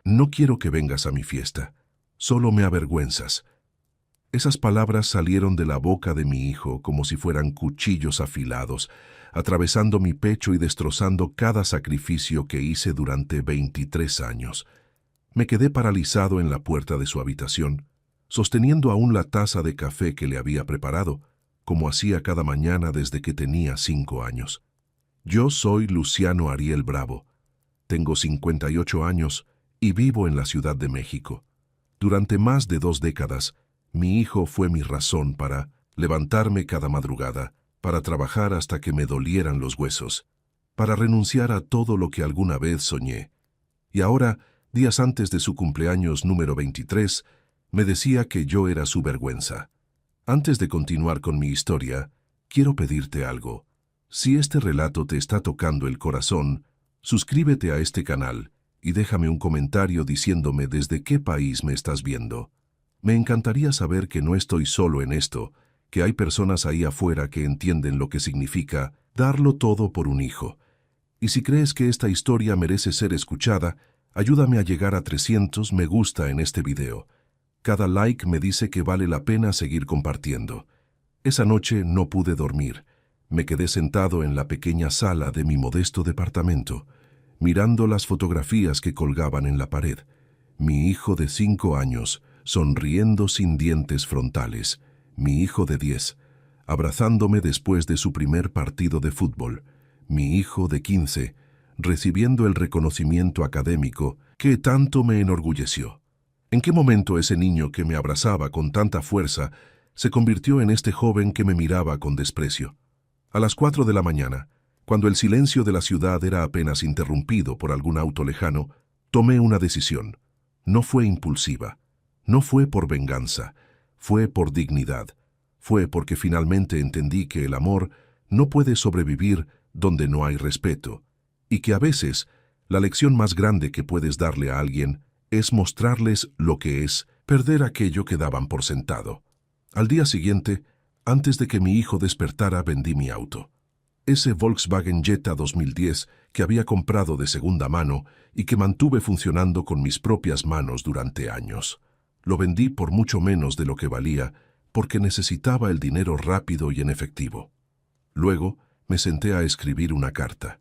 No quiero que vengas a mi fiesta. Solo me avergüenzas. Esas palabras salieron de la boca de mi hijo como si fueran cuchillos afilados, atravesando mi pecho y destrozando cada sacrificio que hice durante 23 años. Me quedé paralizado en la puerta de su habitación, sosteniendo aún la taza de café que le había preparado, como hacía cada mañana desde que tenía 5 años. Yo soy Luciano Ariel Bravo. Tengo 58 años y vivo en la Ciudad de México. Durante más de 2 décadas, mi hijo fue mi razón para levantarme cada madrugada, para trabajar hasta que me dolieran los huesos, para renunciar a todo lo que alguna vez soñé. Y ahora, días antes de su cumpleaños número 23, me decía que yo era su vergüenza. Antes de continuar con mi historia, quiero pedirte algo. Si este relato te está tocando el corazón, suscríbete a este canal y déjame un comentario diciéndome desde qué país me estás viendo. Me encantaría saber que no estoy solo en esto, que hay personas ahí afuera que entienden lo que significa darlo todo por un hijo. Y si crees que esta historia merece ser escuchada, ayúdame a llegar a 300 me gusta en este video. Cada like me dice que vale la pena seguir compartiendo. Esa noche no pude dormir. Me quedé sentado en la pequeña sala de mi modesto departamento, mirando las fotografías que colgaban en la pared. Mi hijo de 5 años, sonriendo sin dientes frontales. Mi hijo de 10, abrazándome después de su primer partido de fútbol. Mi hijo de 15, recibiendo el reconocimiento académico que tanto me enorgulleció. ¿En qué momento ese niño que me abrazaba con tanta fuerza se convirtió en este joven que me miraba con desprecio? A las 4 de la mañana, cuando el silencio de la ciudad era apenas interrumpido por algún auto lejano, tomé una decisión. No fue impulsiva. No fue por venganza, fue por dignidad, fue porque finalmente entendí que el amor no puede sobrevivir donde no hay respeto, y que a veces la lección más grande que puedes darle a alguien es mostrarles lo que es perder aquello que daban por sentado. Al día siguiente, antes de que mi hijo despertara, vendí mi auto. Ese Volkswagen Jetta 2010 que había comprado de segunda mano y que mantuve funcionando con mis propias manos durante años. Lo vendí por mucho menos de lo que valía, porque necesitaba el dinero rápido y en efectivo. Luego me senté a escribir una carta.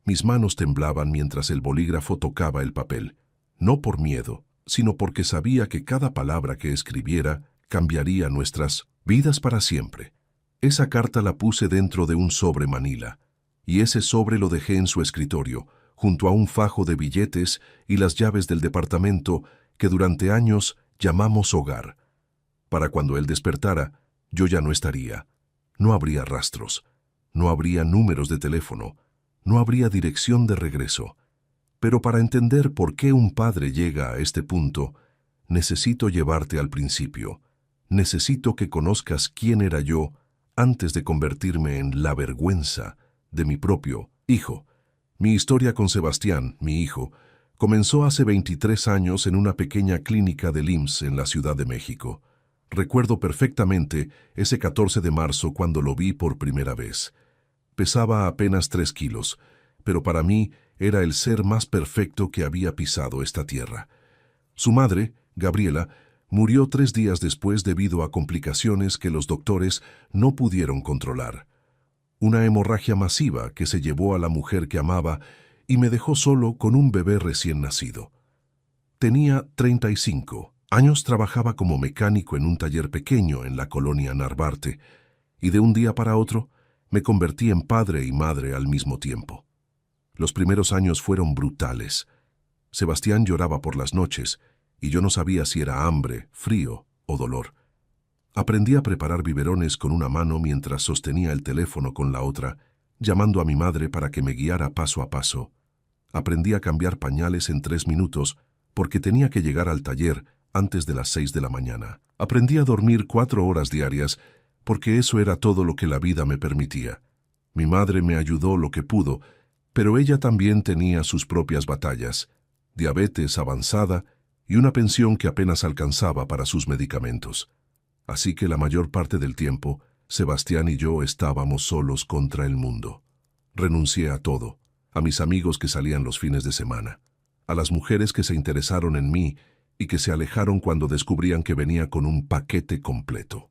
Mis manos temblaban mientras el bolígrafo tocaba el papel, no por miedo, sino porque sabía que cada palabra que escribiera cambiaría nuestras vidas para siempre. Esa carta la puse dentro de un sobre manila, y ese sobre lo dejé en su escritorio, junto a un fajo de billetes y las llaves del departamento que durante años llamamos hogar. Para cuando él despertara, yo ya no estaría. No habría rastros, no habría números de teléfono, no habría dirección de regreso. Pero para entender por qué un padre llega a este punto, necesito llevarte al principio. Necesito que conozcas quién era yo antes de convertirme en la vergüenza de mi propio hijo. Mi historia con Sebastián, mi hijo, comenzó hace 23 años en una pequeña clínica del IMSS en la Ciudad de México. Recuerdo perfectamente ese 14 de marzo cuando lo vi por primera vez. Pesaba apenas 3 kilos, pero para mí era el ser más perfecto que había pisado esta tierra. Su madre, Gabriela, murió 3 días después debido a complicaciones que los doctores no pudieron controlar. Una hemorragia masiva que se llevó a la mujer que amaba y me dejó solo con un bebé recién nacido. Tenía 35 años, trabajaba como mecánico en un taller pequeño en la colonia Narvarte, y de un día para otro me convertí en padre y madre al mismo tiempo. Los primeros años fueron brutales. Sebastián lloraba por las noches, y yo no sabía si era hambre, frío o dolor. Aprendí a preparar biberones con una mano mientras sostenía el teléfono con la otra, llamando a mi madre para que me guiara paso a paso. Aprendí a cambiar pañales en 3 minutos porque tenía que llegar al taller antes de las 6 de la mañana. Aprendí a dormir 4 horas diarias porque eso era todo lo que la vida me permitía. Mi madre me ayudó lo que pudo, pero ella también tenía sus propias batallas, diabetes avanzada y una pensión que apenas alcanzaba para sus medicamentos. Así que la mayor parte del tiempo, Sebastián y yo estábamos solos contra el mundo. Renuncié a todo, a mis amigos que salían los fines de semana, a las mujeres que se interesaron en mí y que se alejaron cuando descubrían que venía con un paquete completo.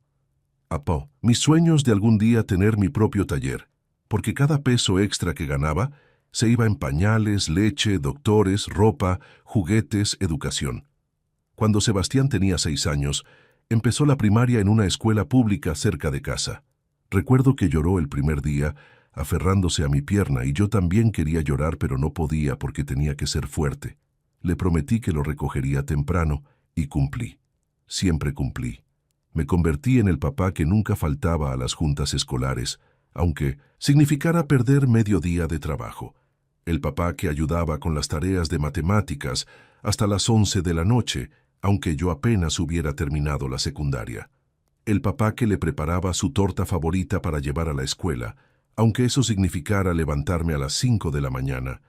Mis sueños de algún día tener mi propio taller, porque cada peso extra que ganaba se iba en pañales, leche, doctores, ropa, juguetes, educación. Cuando Sebastián tenía 6 años, empezó la primaria en una escuela pública cerca de casa. Recuerdo que lloró el primer día, aferrándose a mi pierna, y yo también quería llorar, pero no podía porque tenía que ser fuerte. Le prometí que lo recogería temprano, y cumplí. Siempre cumplí. Me convertí en el papá que nunca faltaba a las juntas escolares, aunque significara perder medio día de trabajo. El papá que ayudaba con las tareas de matemáticas hasta las 11 de la noche, aunque yo apenas hubiera terminado la secundaria. El papá que le preparaba su torta favorita para llevar a la escuela, aunque eso significara levantarme a las 5 de la mañana.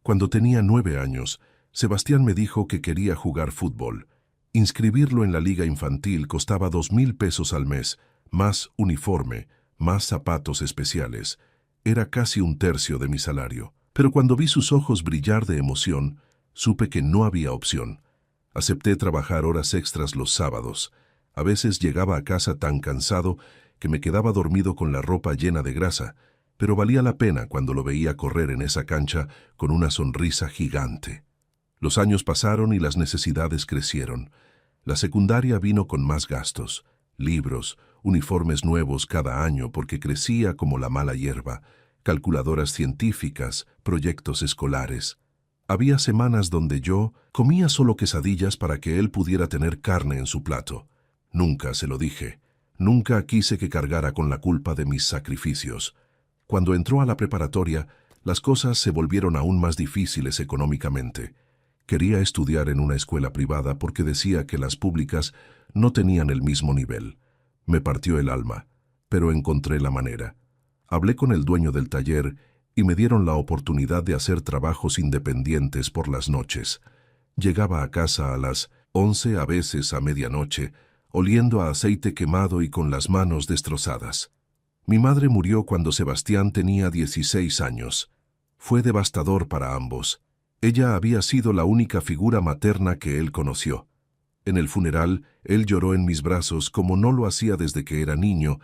Cuando tenía 9 años, Sebastián me dijo que quería jugar fútbol. Inscribirlo en la liga infantil costaba 2,000 pesos al mes, más uniforme, más zapatos especiales. Era casi un tercio de mi salario. Pero cuando vi sus ojos brillar de emoción, supe que no había opción. Acepté trabajar horas extras los sábados. A veces llegaba a casa tan cansado que me quedaba dormido con la ropa llena de grasa, pero valía la pena cuando lo veía correr en esa cancha con una sonrisa gigante. Los años pasaron y las necesidades crecieron. La secundaria vino con más gastos, libros, uniformes nuevos cada año porque crecía como la mala hierba, calculadoras científicas, proyectos escolares. Había semanas donde yo comía solo quesadillas para que él pudiera tener carne en su plato. Nunca se lo dije. Nunca quise que cargara con la culpa de mis sacrificios. Cuando entró a la preparatoria, las cosas se volvieron aún más difíciles económicamente. Quería estudiar en una escuela privada porque decía que las públicas no tenían el mismo nivel. Me partió el alma, pero encontré la manera. Hablé con el dueño del taller y me dieron la oportunidad de hacer trabajos independientes por las noches. Llegaba a casa a las 11, a veces a medianoche, oliendo a aceite quemado y con las manos destrozadas. Mi madre murió cuando Sebastián tenía 16 años. Fue devastador para ambos. Ella había sido la única figura materna que él conoció. En el funeral, él lloró en mis brazos como no lo hacía desde que era niño,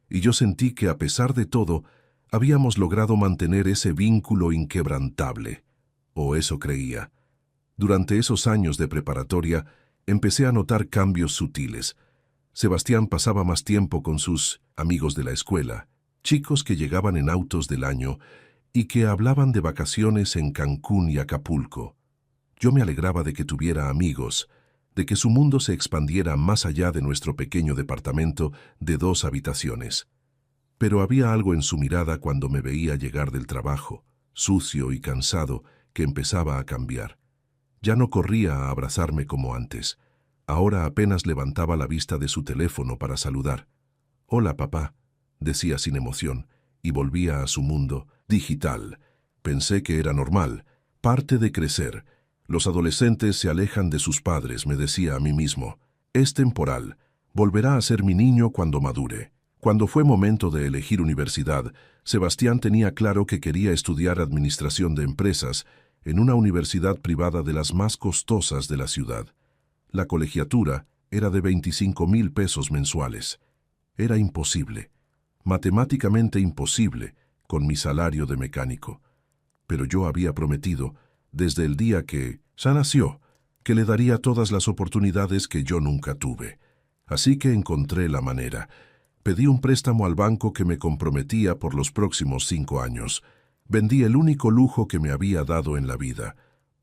y yo sentí que, a pesar de todo, habíamos logrado mantener ese vínculo inquebrantable. O eso creía. Durante esos años de preparatoria, empecé a notar cambios sutiles. Sebastián pasaba más tiempo con sus amigos de la escuela, chicos que llegaban en autos del año y que hablaban de vacaciones en Cancún y Acapulco. Yo me alegraba de que tuviera amigos, de que su mundo se expandiera más allá de nuestro pequeño departamento de 2 habitaciones. Pero había algo en su mirada cuando me veía llegar del trabajo, sucio y cansado, que empezaba a cambiar. Ya no corría a abrazarme como antes. Ahora apenas levantaba la vista de su teléfono para saludar. «Hola, papá», decía sin emoción, y volvía a su mundo digital. Pensé que era normal, parte de crecer. Los adolescentes se alejan de sus padres, me decía a mí mismo. Es temporal. Volverá a ser mi niño cuando madure. Cuando fue momento de elegir universidad, Sebastián tenía claro que quería estudiar administración de empresas en una universidad privada de las más costosas de la ciudad. La colegiatura era de 25,000 pesos mensuales. Era imposible, matemáticamente imposible, con mi salario de mecánico. Pero yo había prometido, desde el día que nació, que le daría todas las oportunidades que yo nunca tuve. Así que encontré la manera. Pedí un préstamo al banco que me comprometía por los próximos 5 años. Vendí el único lujo que me había dado en la vida,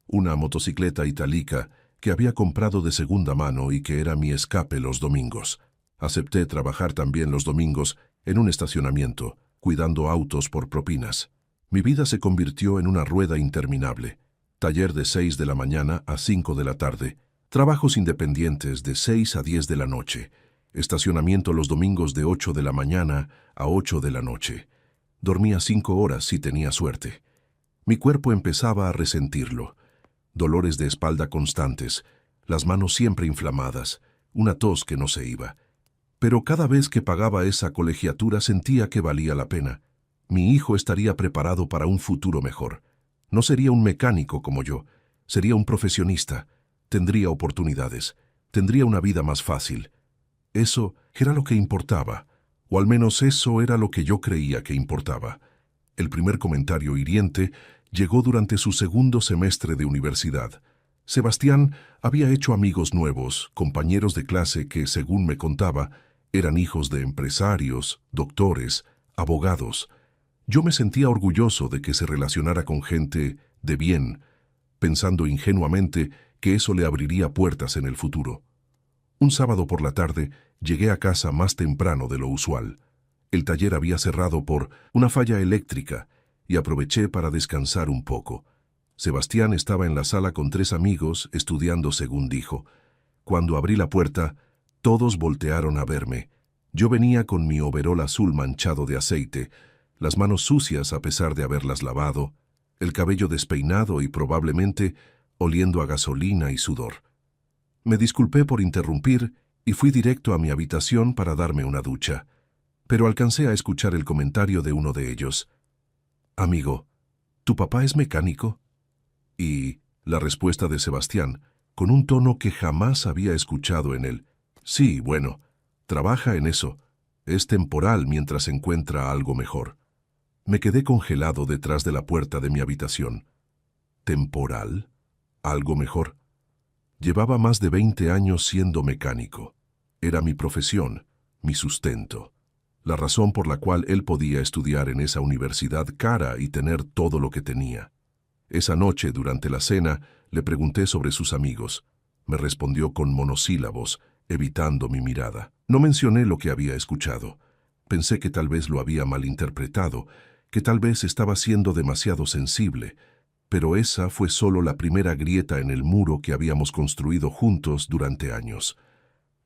una motocicleta itálica que había comprado de segunda mano y que era mi escape los domingos. Acepté trabajar también los domingos en un estacionamiento, cuidando autos por propinas. Mi vida se convirtió en una rueda interminable. Taller de 6 de la mañana a 5 de la tarde, trabajos independientes de 6 a 10 de la noche, estacionamiento los domingos de 8 de la mañana a 8 de la noche. Dormía 5 horas si tenía suerte. Mi cuerpo empezaba a resentirlo. Dolores de espalda constantes, las manos siempre inflamadas, una tos que no se iba. Pero cada vez que pagaba esa colegiatura sentía que valía la pena. Mi hijo estaría preparado para un futuro mejor. No sería un mecánico como yo, Sería un profesionista, tendría oportunidades, tendría una vida más fácil. Eso era lo que importaba, o al menos eso era lo que yo creía que importaba. El primer comentario hiriente llegó durante su segundo semestre de universidad. Sebastián había hecho amigos nuevos, compañeros de clase que, según me contaba, eran hijos de empresarios, doctores, abogados. Yo me sentía orgulloso de que se relacionara con gente de bien, pensando ingenuamente que eso le abriría puertas en el futuro. Un sábado por la tarde llegué a casa más temprano de lo usual. El taller había cerrado por una falla eléctrica y aproveché para descansar un poco. Sebastián estaba en la sala con 3 amigos estudiando según dijo. Cuando abrí la puerta, todos voltearon a verme. Yo venía con mi overol azul manchado de aceite, las manos sucias a pesar de haberlas lavado, el cabello despeinado y probablemente oliendo a gasolina y sudor. Me disculpé por interrumpir y fui directo a mi habitación para darme una ducha, pero alcancé a escuchar el comentario de uno de ellos. «Amigo, ¿tu papá es mecánico?» Y la respuesta de Sebastián, con un tono que jamás había escuchado en él. «Sí, bueno, trabaja en eso. Es temporal mientras encuentra algo mejor». Me quedé congelado detrás de la puerta de mi habitación. ¿Temporal? ¿Algo mejor? Llevaba más de 20 años siendo mecánico. Era mi profesión, mi sustento. La razón por la cual él podía estudiar en esa universidad cara y tener todo lo que tenía. Esa noche, durante la cena, le pregunté sobre sus amigos. Me respondió con monosílabos, evitando mi mirada. No mencioné lo que había escuchado. Pensé que tal vez lo había malinterpretado, que tal vez estaba siendo demasiado sensible, pero esa fue solo la primera grieta en el muro que habíamos construido juntos durante años.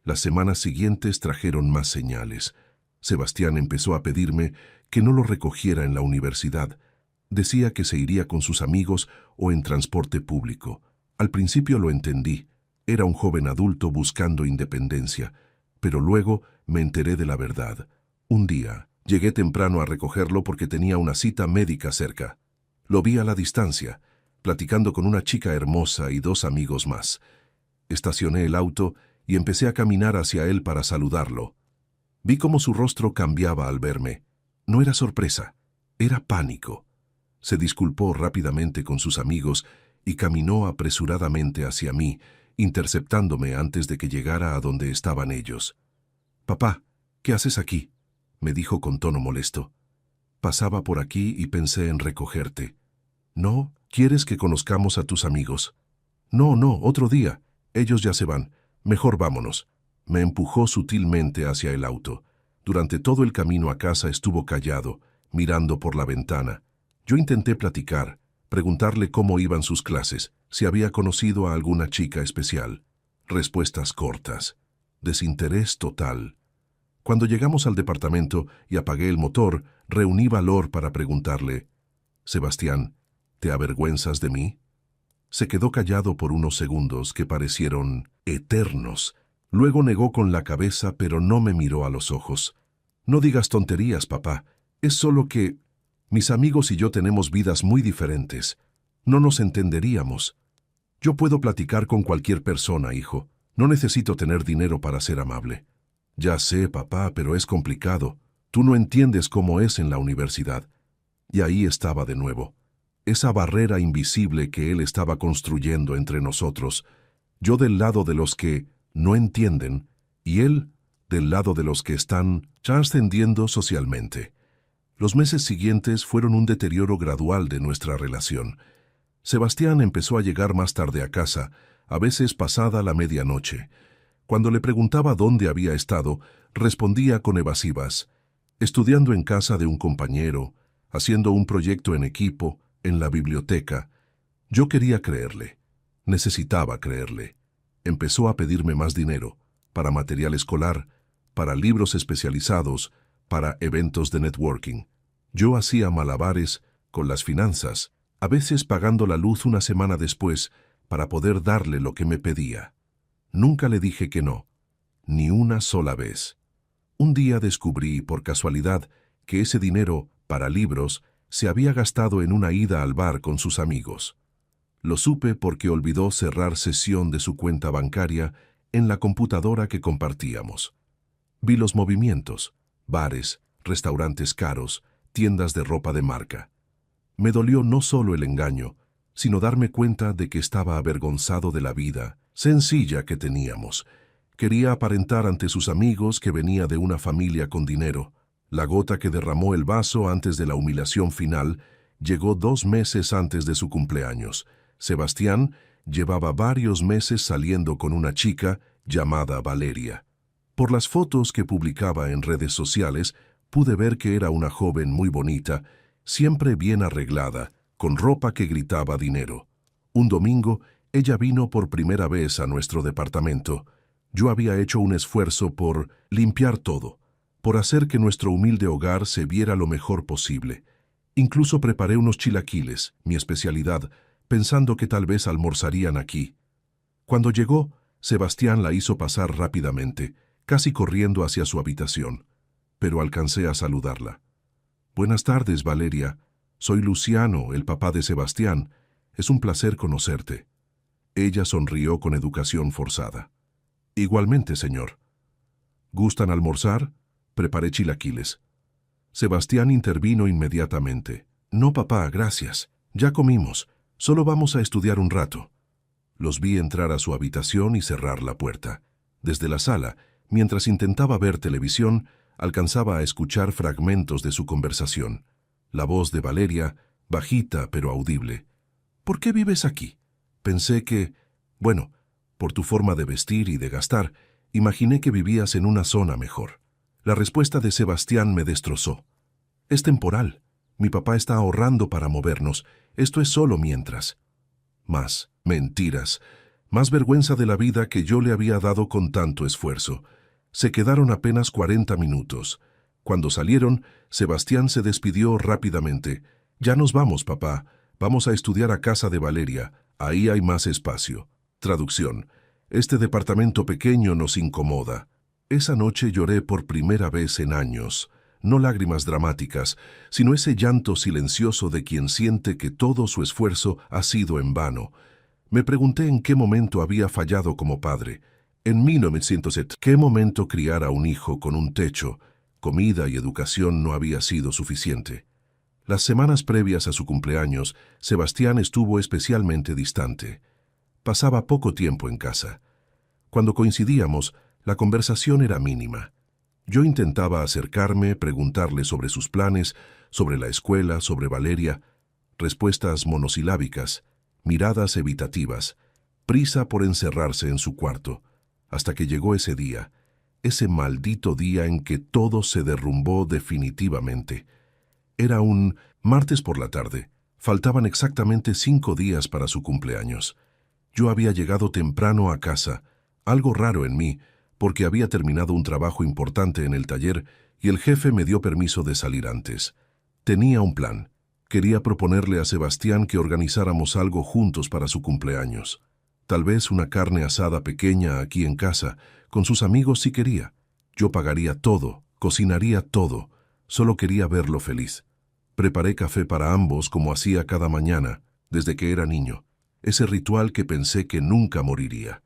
Las semanas siguientes trajeron más señales. Sebastián empezó a pedirme que no lo recogiera en la universidad. Decía que se iría con sus amigos o en transporte público. Al principio lo entendí. Era un joven adulto buscando independencia, pero luego me enteré de la verdad. Un día, llegué temprano a recogerlo porque tenía una cita médica cerca. Lo vi a la distancia, platicando con una chica hermosa y 2 amigos más. Estacioné el auto y empecé a caminar hacia él para saludarlo. Vi cómo su rostro cambiaba al verme. No era sorpresa, era pánico. Se disculpó rápidamente con sus amigos y caminó apresuradamente hacia mí, interceptándome antes de que llegara a donde estaban ellos. «Papá, ¿qué haces aquí?», me dijo con tono molesto. «Pasaba por aquí y pensé en recogerte». «¿No? ¿Quieres que conozcamos a tus amigos?» «No, otro día. Ellos ya se van. Mejor vámonos». Me empujó sutilmente hacia el auto. Durante todo el camino a casa estuvo callado, mirando por la ventana. Yo intenté platicar, preguntarle cómo iban sus clases, si había conocido a alguna chica especial. Respuestas cortas. Desinterés total. Cuando llegamos al departamento y apagué el motor, reuní valor para preguntarle: «Sebastián, ¿te avergüenzas de mí?». Se quedó callado por unos segundos que parecieron eternos. Luego negó con la cabeza, pero no me miró a los ojos. «No digas tonterías, papá. Es solo que mis amigos y yo tenemos vidas muy diferentes. No nos entenderíamos. Yo puedo platicar con cualquier persona, hijo. No necesito tener dinero para ser amable». «Ya sé, papá, pero es complicado. Tú no entiendes cómo es en la universidad». Y ahí estaba de nuevo. Esa barrera invisible que él estaba construyendo entre nosotros. Yo del lado de los que no entienden y él del lado de los que están trascendiendo socialmente. Los meses siguientes fueron un deterioro gradual de nuestra relación. Sebastián empezó a llegar más tarde a casa, a veces pasada la medianoche. Cuando le preguntaba dónde había estado, respondía con evasivas: «Estudiando en casa de un compañero, haciendo un proyecto en equipo, en la biblioteca». Yo quería creerle. Necesitaba creerle. Empezó a pedirme más dinero, para material escolar, para libros especializados, para eventos de networking. Yo hacía malabares con las finanzas, a veces pagando la luz una semana después, para poder darle lo que me pedía. Nunca le dije que no, ni una sola vez. Un día descubrí, por casualidad, que ese dinero, para libros, se había gastado en una ida al bar con sus amigos. Lo supe porque olvidó cerrar sesión de su cuenta bancaria en la computadora que compartíamos. Vi los movimientos, bares, restaurantes caros, tiendas de ropa de marca. Me dolió no solo el engaño, sino darme cuenta de que estaba avergonzado de la vida sencilla que teníamos. Quería aparentar ante sus amigos que venía de una familia con dinero. La gota que derramó el vaso antes de la humillación final llegó 2 meses antes de su cumpleaños. Sebastián llevaba varios meses saliendo con una chica llamada Valeria. Por las fotos que publicaba en redes sociales, pude ver que era una joven muy bonita, siempre bien arreglada, con ropa que gritaba dinero. Un domingo, ella vino por primera vez a nuestro departamento. Yo había hecho un esfuerzo por limpiar todo, por hacer que nuestro humilde hogar se viera lo mejor posible. Incluso preparé unos chilaquiles, mi especialidad, pensando que tal vez almorzarían aquí. Cuando llegó, Sebastián la hizo pasar rápidamente, casi corriendo hacia su habitación, pero alcancé a saludarla. «Buenas tardes, Valeria. Soy Luciano, el papá de Sebastián. Es un placer conocerte». Ella sonrió con educación forzada. «Igualmente, señor». «¿Gustan almorzar?» Preparé chilaquiles. Sebastián intervino inmediatamente. «No, papá, gracias. Ya comimos. Solo vamos a estudiar un rato». Los vi entrar a su habitación y cerrar la puerta. Desde la sala, mientras intentaba ver televisión, alcanzaba a escuchar fragmentos de su conversación. La voz de Valeria, bajita pero audible. «¿Por qué vives aquí?» Pensé que, bueno, por tu forma de vestir y de gastar, imaginé que vivías en una zona mejor. La respuesta de Sebastián me destrozó. «Es temporal. Mi papá está ahorrando para movernos. Esto es solo mientras». Más mentiras, más vergüenza de la vida que yo le había dado con tanto esfuerzo. Se quedaron apenas 40 minutos. Cuando salieron, Sebastián se despidió rápidamente. «Ya nos vamos, papá. Vamos a estudiar a casa de Valeria. Ahí hay más espacio». Traducción: «Este departamento pequeño nos incomoda». Esa noche lloré por primera vez en años. No lágrimas dramáticas, sino ese llanto silencioso de quien siente que todo su esfuerzo ha sido en vano. Me pregunté en qué momento había fallado como padre. En 1907, ¿qué momento criar a un hijo con un techo, comida y educación no había sido suficiente? Las semanas previas a su cumpleaños, Sebastián estuvo especialmente distante. Pasaba poco tiempo en casa. Cuando coincidíamos, la conversación era mínima. Yo intentaba acercarme, preguntarle sobre sus planes, sobre la escuela, sobre Valeria. Respuestas monosilábicas, miradas evitativas, prisa por encerrarse en su cuarto, hasta que llegó ese día, ese maldito día en que todo se derrumbó definitivamente. Era un martes por la tarde. Faltaban exactamente 5 días para su cumpleaños. Yo había llegado temprano a casa, algo raro en mí, porque había terminado un trabajo importante en el taller y el jefe me dio permiso de salir antes. Tenía un plan. Quería proponerle a Sebastián que organizáramos algo juntos para su cumpleaños. Tal vez una carne asada pequeña aquí en casa, con sus amigos si quería. Yo pagaría todo, cocinaría todo. Solo quería verlo feliz. Preparé café para ambos como hacía cada mañana, desde que era niño. Ese ritual que pensé que nunca moriría.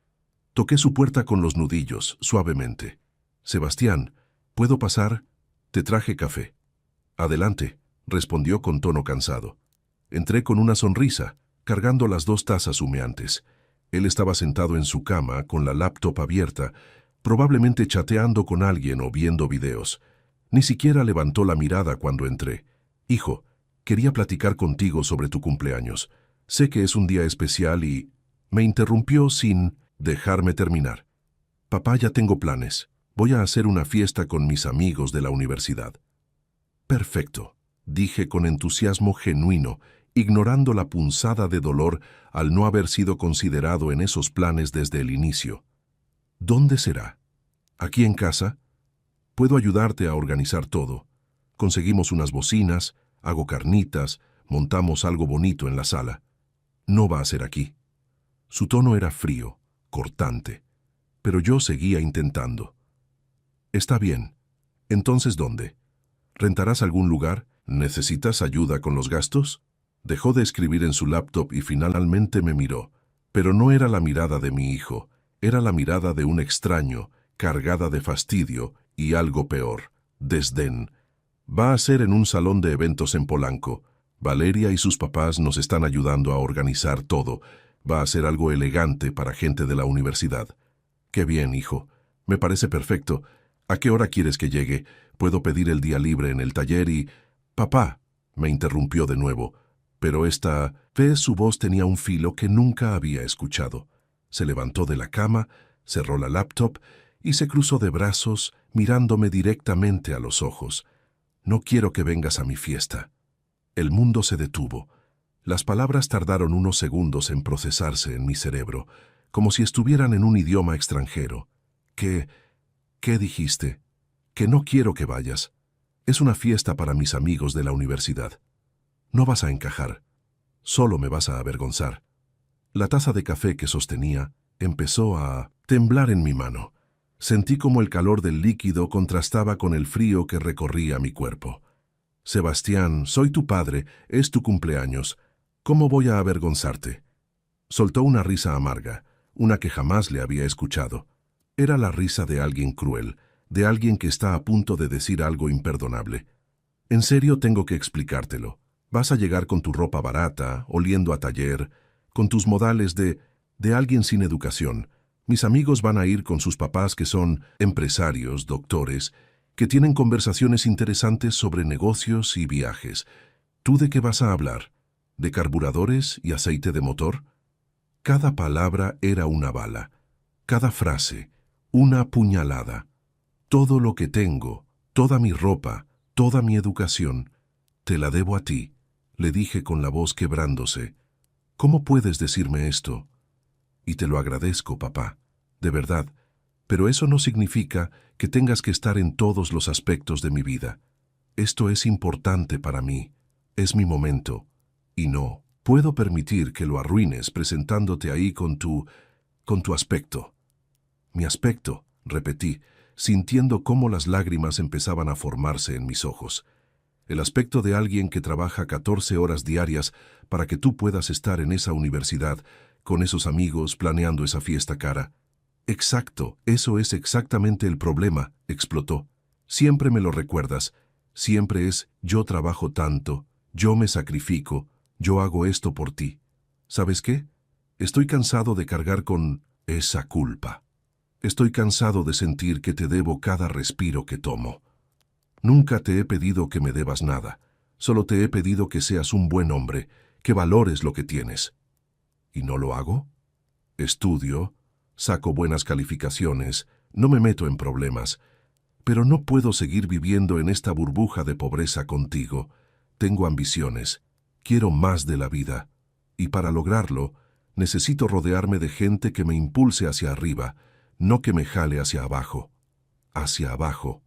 Toqué su puerta con los nudillos, suavemente. «Sebastián, ¿puedo pasar? Te traje café». «Adelante», respondió con tono cansado. Entré con una sonrisa, cargando las 2 tazas humeantes. Él estaba sentado en su cama, con la laptop abierta, probablemente chateando con alguien o viendo videos. Ni siquiera levantó la mirada cuando entré. «Hijo, quería platicar contigo sobre tu cumpleaños. Sé que es un día especial y...» Me interrumpió sin dejarme terminar. «Papá, ya tengo planes. Voy a hacer una fiesta con mis amigos de la universidad». «Perfecto», dije con entusiasmo genuino, ignorando la punzada de dolor al no haber sido considerado en esos planes desde el inicio. «¿Dónde será? ¿Aquí en casa? Puedo ayudarte a organizar todo. Conseguimos unas bocinas, hago carnitas, montamos algo bonito en la sala. No va a ser aquí». Su tono era frío, cortante, pero yo seguía intentando. «Está bien. Entonces, ¿dónde? ¿Rentarás algún lugar? ¿Necesitas ayuda con los gastos?» Dejó de escribir en su laptop y finalmente me miró. Pero no era la mirada de mi hijo, era la mirada de un extraño, cargada de fastidio y algo peor, desdén. Va a ser en un salón de eventos en Polanco. Valeria y sus papás nos están ayudando a organizar todo. Va a ser algo elegante para gente de la universidad. Qué bien, hijo. Me parece perfecto. ¿A qué hora quieres que llegue? Puedo pedir el día libre en el taller y... Papá, me interrumpió de nuevo. Pero esta vez su voz tenía un filo que nunca había escuchado. Se levantó de la cama, cerró la laptop y se cruzó de brazos, mirándome directamente a los ojos. No quiero que vengas a mi fiesta. El mundo se detuvo. Las palabras tardaron unos segundos en procesarse en mi cerebro, como si estuvieran en un idioma extranjero. ¿Qué dijiste? Que no quiero que vayas. Es una fiesta para mis amigos de la universidad. No vas a encajar. Solo me vas a avergonzar. La taza de café que sostenía empezó a temblar en mi mano. Sentí como el calor del líquido contrastaba con el frío que recorría mi cuerpo. Sebastián, soy tu padre, es tu cumpleaños. ¿Cómo voy a avergonzarte? Soltó una risa amarga, una que jamás le había escuchado. Era la risa de alguien cruel, de alguien que está a punto de decir algo imperdonable. En serio tengo que explicártelo. Vas a llegar con tu ropa barata, oliendo a taller, con tus modales de alguien sin educación. Mis amigos van a ir con sus papás que son empresarios, doctores, que tienen conversaciones interesantes sobre negocios y viajes. ¿Tú de qué vas a hablar? ¿De carburadores y aceite de motor? Cada palabra era una bala, cada frase, una puñalada. Todo lo que tengo, toda mi ropa, toda mi educación, te la debo a ti, le dije con la voz quebrándose. ¿Cómo puedes decirme esto? Y te lo agradezco, papá, de verdad, pero eso no significa que tengas que estar en todos los aspectos de mi vida. Esto es importante para mí, es mi momento, y no puedo permitir que lo arruines presentándote ahí con tu aspecto. Mi aspecto, repetí, sintiendo cómo las lágrimas empezaban a formarse en mis ojos. El aspecto de alguien que trabaja 14 horas diarias para que tú puedas estar en esa universidad, con esos amigos, planeando esa fiesta cara. Exacto, eso es exactamente el problema, explotó. Siempre me lo recuerdas. Siempre es, yo trabajo tanto, yo me sacrifico, yo hago esto por ti. ¿Sabes qué? Estoy cansado de cargar con esa culpa. Estoy cansado de sentir que te debo cada respiro que tomo. Nunca te he pedido que me debas nada. Solo te he pedido que seas un buen hombre, que valores lo que tienes. ¿Y no lo hago? Estudio, saco buenas calificaciones, no me meto en problemas, pero no puedo seguir viviendo en esta burbuja de pobreza contigo. Tengo ambiciones, quiero más de la vida, y para lograrlo, necesito rodearme de gente que me impulse hacia arriba, no que me jale hacia abajo. Hacia abajo.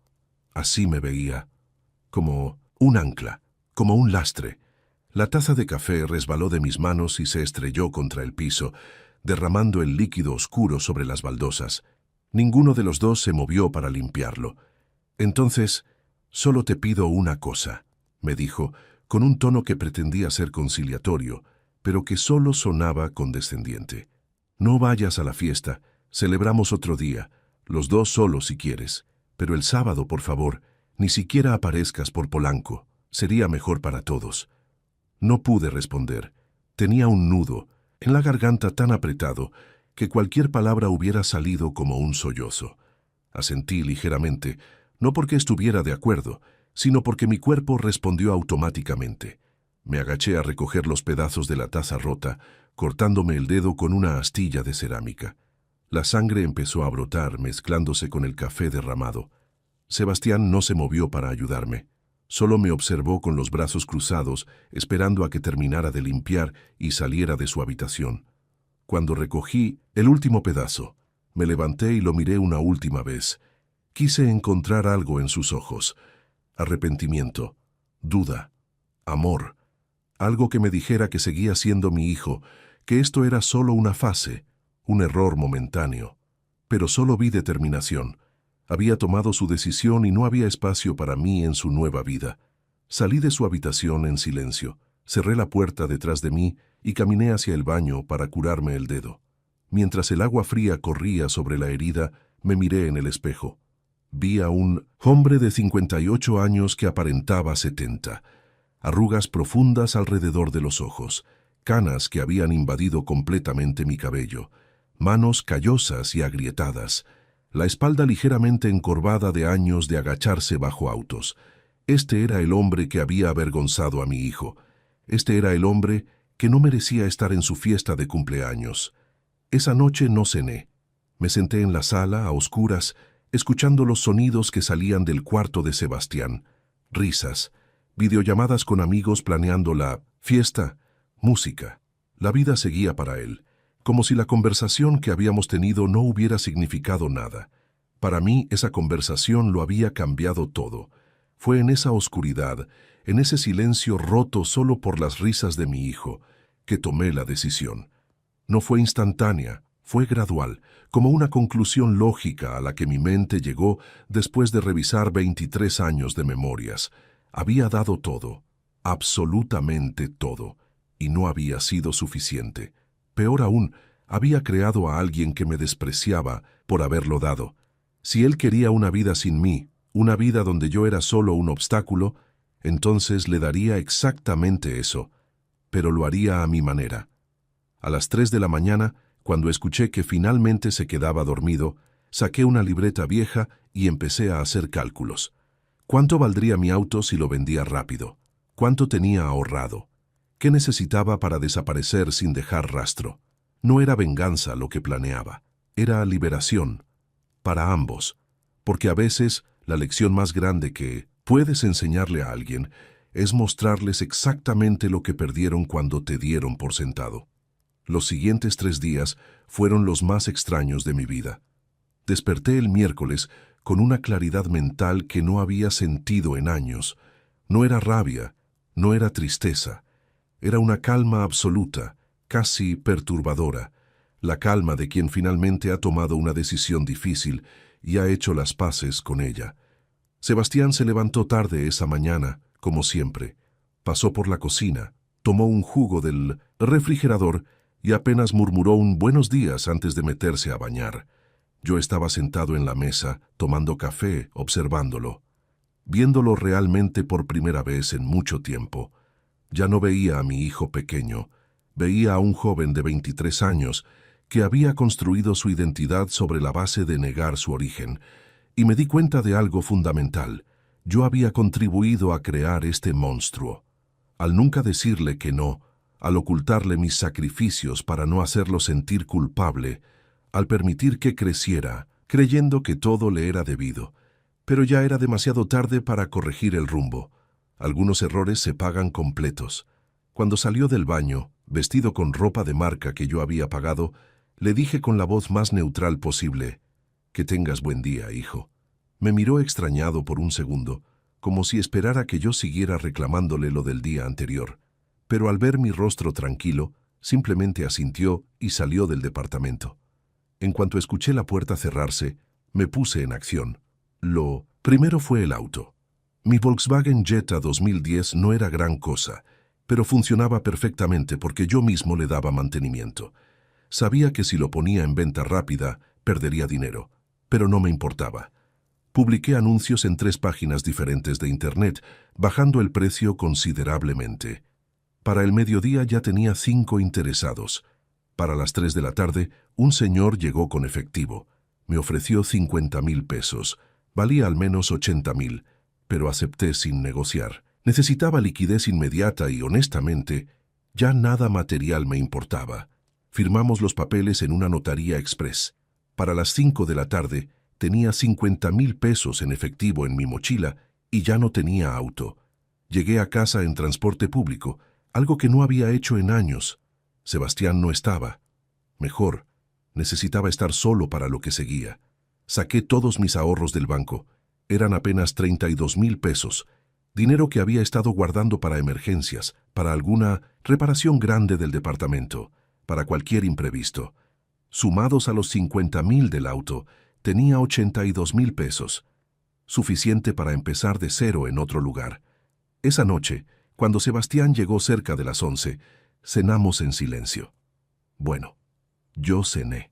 Así me veía, como un ancla, como un lastre. La taza de café resbaló de mis manos y se estrelló contra el piso, derramando el líquido oscuro sobre las baldosas. Ninguno de los dos se movió para limpiarlo. Entonces, solo te pido una cosa, me dijo, con un tono que pretendía ser conciliatorio, pero que solo sonaba condescendiente. No vayas a la fiesta, celebramos otro día, los dos solos si quieres. Pero el sábado, por favor, ni siquiera aparezcas por Polanco. Sería mejor para todos. No pude responder. Tenía un nudo en la garganta tan apretado que cualquier palabra hubiera salido como un sollozo. Asentí ligeramente, no porque estuviera de acuerdo, sino porque mi cuerpo respondió automáticamente. Me agaché a recoger los pedazos de la taza rota, cortándome el dedo con una astilla de cerámica. La sangre empezó a brotar, mezclándose con el café derramado. Sebastián no se movió para ayudarme. Solo me observó con los brazos cruzados, esperando a que terminara de limpiar y saliera de su habitación. Cuando recogí el último pedazo, me levanté y lo miré una última vez. Quise encontrar algo en sus ojos. Arrepentimiento, duda, amor. Algo que me dijera que seguía siendo mi hijo, que esto era solo una fase, un error momentáneo. Pero solo vi determinación. Había tomado su decisión y no había espacio para mí en su nueva vida. Salí de su habitación en silencio. Cerré la puerta detrás de mí y caminé hacia el baño para curarme el dedo. Mientras el agua fría corría sobre la herida, me miré en el espejo. Vi a un hombre de 58 años que aparentaba 70. Arrugas profundas alrededor de los ojos, canas que habían invadido completamente mi cabello, manos callosas y agrietadas, la espalda ligeramente encorvada de años de agacharse bajo autos. Este era el hombre que había avergonzado a mi hijo. Este era el hombre que no merecía estar en su fiesta de cumpleaños. Esa noche no cené. Me senté en la sala, a oscuras, escuchando los sonidos que salían del cuarto de Sebastián. Risas, videollamadas con amigos planeando la fiesta, música. La vida seguía para él, como si la conversación que habíamos tenido no hubiera significado nada. Para mí, esa conversación lo había cambiado todo. Fue en esa oscuridad, en ese silencio roto solo por las risas de mi hijo, que tomé la decisión. No fue instantánea, fue gradual, como una conclusión lógica a la que mi mente llegó después de revisar 23 años de memorias. Había dado todo, absolutamente todo, y no había sido suficiente. Peor aún, había creado a alguien que me despreciaba por haberlo dado. Si él quería una vida sin mí, una vida donde yo era solo un obstáculo, entonces le daría exactamente eso, pero lo haría a mi manera. A las 3 de la mañana, cuando escuché que finalmente se quedaba dormido, saqué una libreta vieja y empecé a hacer cálculos. ¿Cuánto valdría mi auto si lo vendía rápido? ¿Cuánto tenía ahorrado? ¿Qué necesitaba para desaparecer sin dejar rastro? No era venganza lo que planeaba, era liberación. Para ambos, porque a veces la lección más grande que puedes enseñarle a alguien es mostrarles exactamente lo que perdieron cuando te dieron por sentado. Los siguientes 3 días fueron los más extraños de mi vida. Desperté el miércoles con una claridad mental que no había sentido en años. No era rabia, no era tristeza. Era una calma absoluta, casi perturbadora. La calma de quien finalmente ha tomado una decisión difícil y ha hecho las paces con ella. Sebastián se levantó tarde esa mañana, como siempre. Pasó por la cocina, tomó un jugo del refrigerador y apenas murmuró un buenos días antes de meterse a bañar. Yo estaba sentado en la mesa, tomando café, observándolo, viéndolo realmente por primera vez en mucho tiempo. Ya no veía a mi hijo pequeño, veía a un joven de 23 años que había construido su identidad sobre la base de negar su origen, y me di cuenta de algo fundamental. Yo había contribuido a crear este monstruo. Al nunca decirle que no, al ocultarle mis sacrificios para no hacerlo sentir culpable, al permitir que creciera, creyendo que todo le era debido. Pero ya era demasiado tarde para corregir el rumbo. Algunos errores se pagan completos. Cuando salió del baño, vestido con ropa de marca que yo había pagado, le dije con la voz más neutral posible: «Que tengas buen día, hijo». Me miró extrañado por un segundo, como si esperara que yo siguiera reclamándole lo del día anterior. Pero al ver mi rostro tranquilo, simplemente asintió y salió del departamento. En cuanto escuché la puerta cerrarse, me puse en acción. Lo primero fue el auto. Mi Volkswagen Jetta 2010 no era gran cosa, pero funcionaba perfectamente porque yo mismo le daba mantenimiento. Sabía que si lo ponía en venta rápida, perdería dinero, pero no me importaba. Publiqué anuncios en 3 páginas diferentes de Internet, bajando el precio considerablemente. Para el mediodía ya tenía 5 interesados. Para las 3 de la tarde, un señor llegó con efectivo. Me ofreció 50,000 pesos. Valía al menos 80,000, pero acepté sin negociar. Necesitaba liquidez inmediata y, honestamente, ya nada material me importaba. Firmamos los papeles en una notaría express. Para las 5 de la tarde, tenía 50,000 pesos en efectivo en mi mochila y ya no tenía auto. Llegué a casa en transporte público, algo que no había hecho en años. Sebastián no estaba. Mejor, necesitaba estar solo para lo que seguía. Saqué todos mis ahorros del banco. Eran apenas 32,000 pesos, dinero que había estado guardando para emergencias, para alguna reparación grande del departamento, para cualquier imprevisto. Sumados a los 50,000 del auto, tenía 82,000 pesos, suficiente para empezar de cero en otro lugar. Esa noche, Cuando Sebastián llegó cerca de las 11, cenamos en silencio. Bueno, yo cené.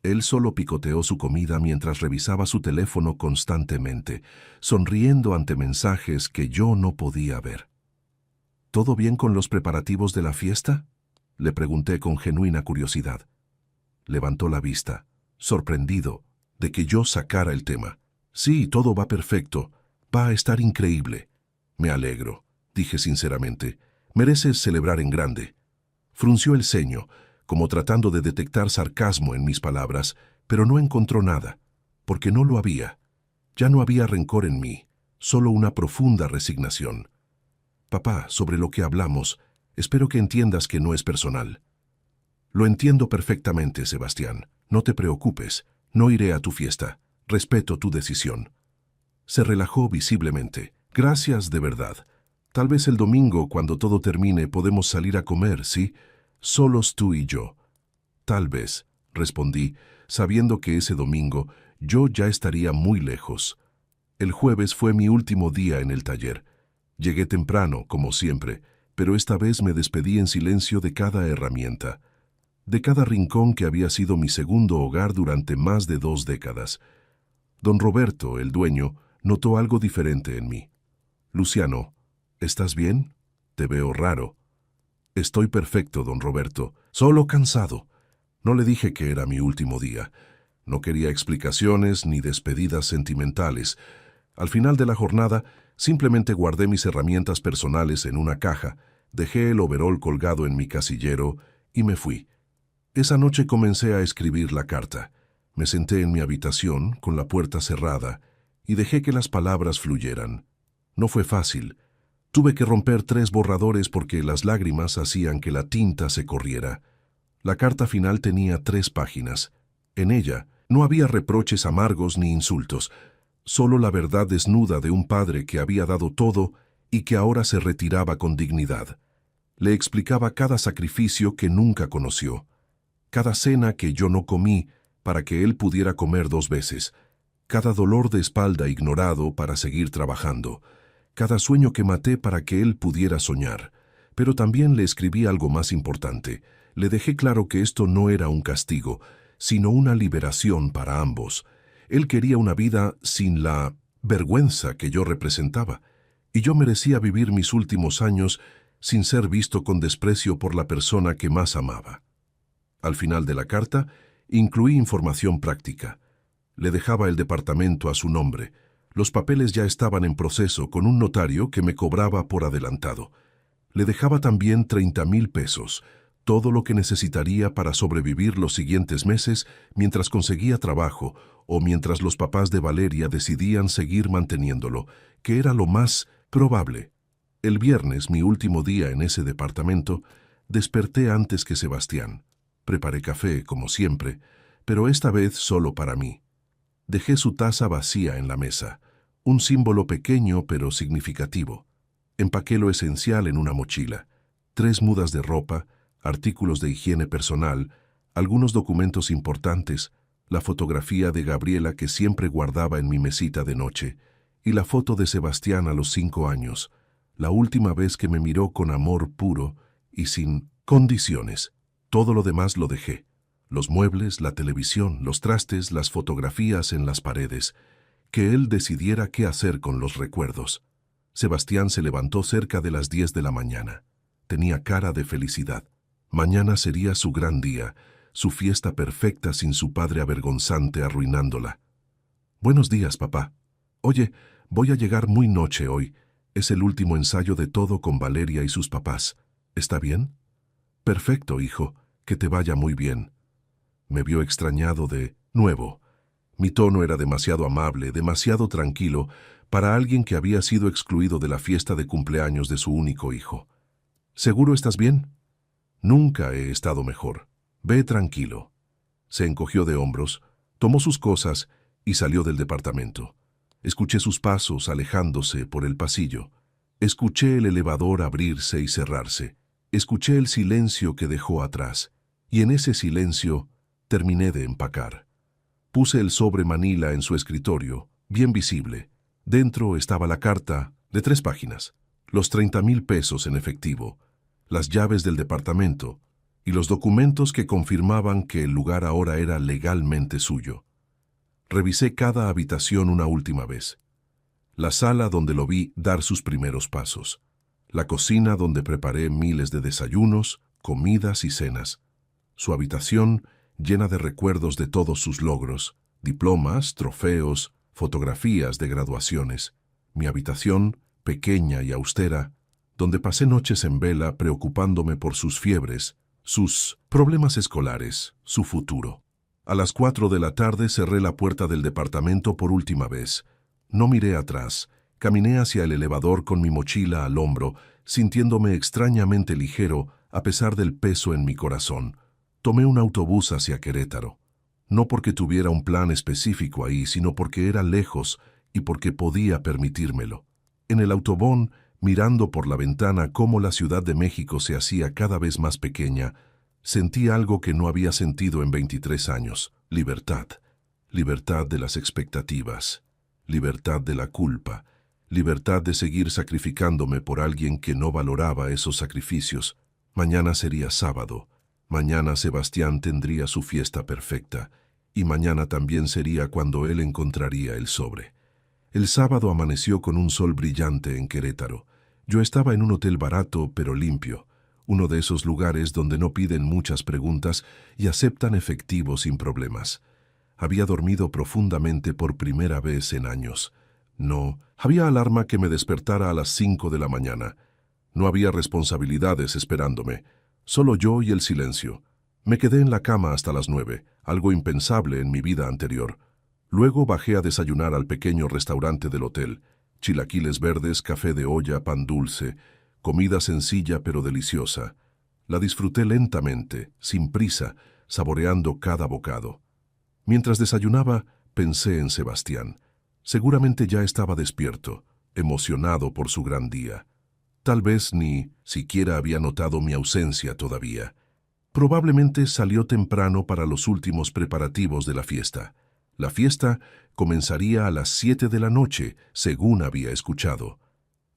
Él solo picoteó su comida mientras revisaba su teléfono constantemente, sonriendo ante mensajes que yo no podía ver. ¿Todo bien con los preparativos de la fiesta?, le pregunté con genuina curiosidad. Levantó la vista, sorprendido de que yo sacara el tema. Sí, todo va perfecto. Va a estar increíble. Me alegro, dije sinceramente. Mereces celebrar en grande. Frunció el ceño, como tratando de detectar sarcasmo en mis palabras, pero no encontró nada, porque no lo había. Ya no había rencor en mí, solo una profunda resignación. Papá, sobre lo que hablamos, espero que entiendas que no es personal. Lo entiendo perfectamente, Sebastián. No te preocupes, no iré a tu fiesta. Respeto tu decisión. Se relajó visiblemente. Gracias de verdad. Tal vez el domingo, cuando todo termine, podemos salir a comer, ¿sí? Solos tú y yo. Tal vez, respondí, sabiendo que ese domingo yo ya estaría muy lejos. El jueves fue mi último día en el taller. Llegué temprano, como siempre, pero esta vez me despedí en silencio de cada herramienta, de cada rincón que había sido mi segundo hogar durante más de 2 décadas. Don Roberto, el dueño, notó algo diferente en mí. Luciano, ¿estás bien? Te veo raro. Estoy perfecto, don Roberto, solo cansado. No le dije que era mi último día. No quería explicaciones ni despedidas sentimentales. Al final de la jornada, simplemente guardé mis herramientas personales en una caja, dejé el overol colgado en mi casillero y me fui. Esa noche comencé a escribir la carta. Me senté en mi habitación, con la puerta cerrada, y dejé que las palabras fluyeran. No fue fácil. Tuve que romper 3 borradores porque las lágrimas hacían que la tinta se corriera. La carta final tenía 3 páginas. En ella no había reproches amargos ni insultos, solo la verdad desnuda de un padre que había dado todo y que ahora se retiraba con dignidad. Le explicaba cada sacrificio que nunca conoció, cada cena que yo no comí para que él pudiera comer 2 veces, cada dolor de espalda ignorado para seguir trabajando, cada sueño que maté para que él pudiera soñar. Pero también le escribí algo más importante. Le dejé claro que esto no era un castigo, sino una liberación para ambos. Él quería una vida sin la vergüenza que yo representaba, y yo merecía vivir mis últimos años sin ser visto con desprecio por la persona que más amaba. Al final de la carta, incluí información práctica. Le dejaba el departamento a su nombre. Los papeles ya estaban en proceso con un notario que me cobraba por adelantado. Le dejaba también 30,000 pesos, todo lo que necesitaría para sobrevivir los siguientes meses mientras conseguía trabajo o mientras los papás de Valeria decidían seguir manteniéndolo, que era lo más probable. El viernes, mi último día en ese departamento, desperté antes que Sebastián. Preparé café, como siempre, pero esta vez solo para mí. Dejé su taza vacía en la mesa, un símbolo pequeño pero significativo. Empaqué lo esencial en una mochila, 3 mudas de ropa, artículos de higiene personal, algunos documentos importantes, la fotografía de Gabriela que siempre guardaba en mi mesita de noche, y la foto de Sebastián a los 5 años, la última vez que me miró con amor puro y sin condiciones. Todo lo demás lo dejé. Los muebles, la televisión, los trastes, las fotografías en las paredes. Que él decidiera qué hacer con los recuerdos. Sebastián se levantó cerca de las 10 de la mañana. Tenía cara de felicidad. Mañana sería su gran día, su fiesta perfecta sin su padre avergonzante arruinándola. Buenos días, papá. Oye, voy a llegar muy noche hoy. Es el último ensayo de todo con Valeria y sus papás. ¿Está bien? Perfecto, hijo. Que te vaya muy bien. Me vio extrañado de nuevo. Mi tono era demasiado amable, demasiado tranquilo, para alguien que había sido excluido de la fiesta de cumpleaños de su único hijo. ¿Seguro estás bien? Nunca he estado mejor. Ve tranquilo. Se encogió de hombros, tomó sus cosas y salió del departamento. Escuché sus pasos alejándose por el pasillo. Escuché el elevador abrirse y cerrarse. Escuché el silencio que dejó atrás. Y en ese silencio terminé de empacar. Puse el sobre manila en su escritorio, bien visible. Dentro estaba la carta, de 3 páginas. los 30,000 pesos en efectivo, las llaves del departamento y los documentos que confirmaban que el lugar ahora era legalmente suyo. Revisé cada habitación una última vez. La sala donde lo vi dar sus primeros pasos. La cocina donde preparé miles de desayunos, comidas y cenas. Su habitación llena de recuerdos de todos sus logros, diplomas, trofeos, fotografías de graduaciones. Mi habitación, pequeña y austera, donde pasé noches en vela preocupándome por sus fiebres, sus problemas escolares, su futuro. A las 4 de la tarde cerré la puerta del departamento por última vez. No miré atrás. Caminé hacia el elevador con mi mochila al hombro, sintiéndome extrañamente ligero a pesar del peso en mi corazón. Tomé un autobús hacia Querétaro. No porque tuviera un plan específico ahí, sino porque era lejos y porque podía permitírmelo. En el autobús, mirando por la ventana cómo la Ciudad de México se hacía cada vez más pequeña, sentí algo que no había sentido en 23 años. Libertad. Libertad de las expectativas. Libertad de la culpa. Libertad de seguir sacrificándome por alguien que no valoraba esos sacrificios. Mañana sería sábado. Mañana Sebastián tendría su fiesta perfecta. Y mañana también sería cuando él encontraría el sobre. El sábado amaneció con un sol brillante en Querétaro. Yo estaba en un hotel barato pero limpio. Uno de esos lugares donde no piden muchas preguntas y aceptan efectivo sin problemas. Había dormido profundamente por primera vez en años. No había alarma que me despertara a las 5 de la mañana. No había responsabilidades esperándome. Solo yo y el silencio. Me quedé en la cama hasta las 9, algo impensable en mi vida anterior. Luego bajé a desayunar al pequeño restaurante del hotel. Chilaquiles verdes, café de olla, pan dulce, comida sencilla pero deliciosa. La disfruté lentamente, sin prisa, saboreando cada bocado. Mientras desayunaba, pensé en Sebastián. Seguramente ya estaba despierto, emocionado por su gran día. Tal vez ni siquiera había notado mi ausencia todavía. Probablemente salió temprano para los últimos preparativos de la fiesta. La fiesta comenzaría a las 7 de la noche, según había escuchado.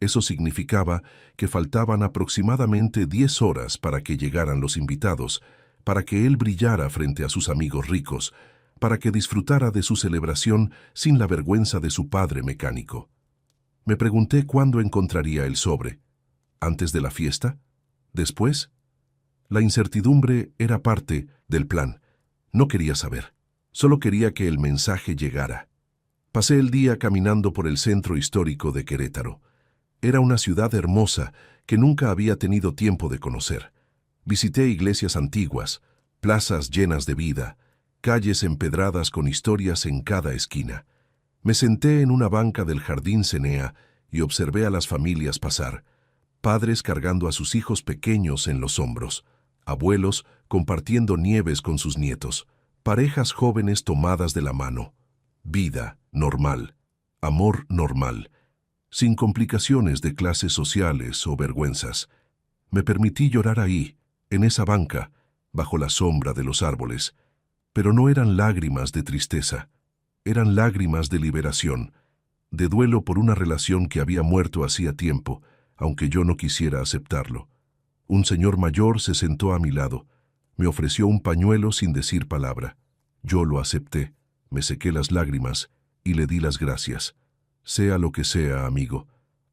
Eso significaba que faltaban aproximadamente 10 horas para que llegaran los invitados, para que él brillara frente a sus amigos ricos, para que disfrutara de su celebración sin la vergüenza de su padre mecánico. Me pregunté cuándo encontraría el sobre. ¿Antes de la fiesta? ¿Después? La incertidumbre era parte del plan. No quería saber. Solo quería que el mensaje llegara. Pasé el día caminando por el centro histórico de Querétaro. Era una ciudad hermosa que nunca había tenido tiempo de conocer. Visité iglesias antiguas, plazas llenas de vida, calles empedradas con historias en cada esquina. Me senté en una banca del Jardín Cenea y observé a las familias pasar, padres cargando a sus hijos pequeños en los hombros, abuelos compartiendo nieves con sus nietos, parejas jóvenes tomadas de la mano. Vida normal, amor normal, sin complicaciones de clases sociales o vergüenzas. Me permití llorar ahí, en esa banca, bajo la sombra de los árboles. Pero no eran lágrimas de tristeza, eran lágrimas de liberación, de duelo por una relación que había muerto hacía tiempo, aunque yo no quisiera aceptarlo. Un señor mayor se sentó a mi lado, me ofreció un pañuelo sin decir palabra. Yo lo acepté, me sequé las lágrimas y le di las gracias. Sea lo que sea, amigo,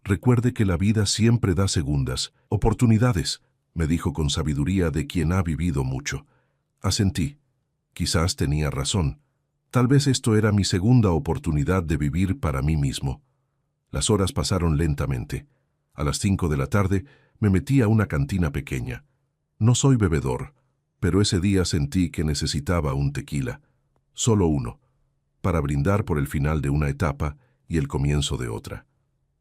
recuerde que la vida siempre da segundas, oportunidades, me dijo con sabiduría de quien ha vivido mucho. Asentí. Quizás tenía razón. Tal vez esto era mi segunda oportunidad de vivir para mí mismo. Las horas pasaron lentamente. A las 5 de la tarde me metí a una cantina pequeña. No soy bebedor, pero ese día sentí que necesitaba un tequila. Solo uno, para brindar por el final de una etapa y el comienzo de otra.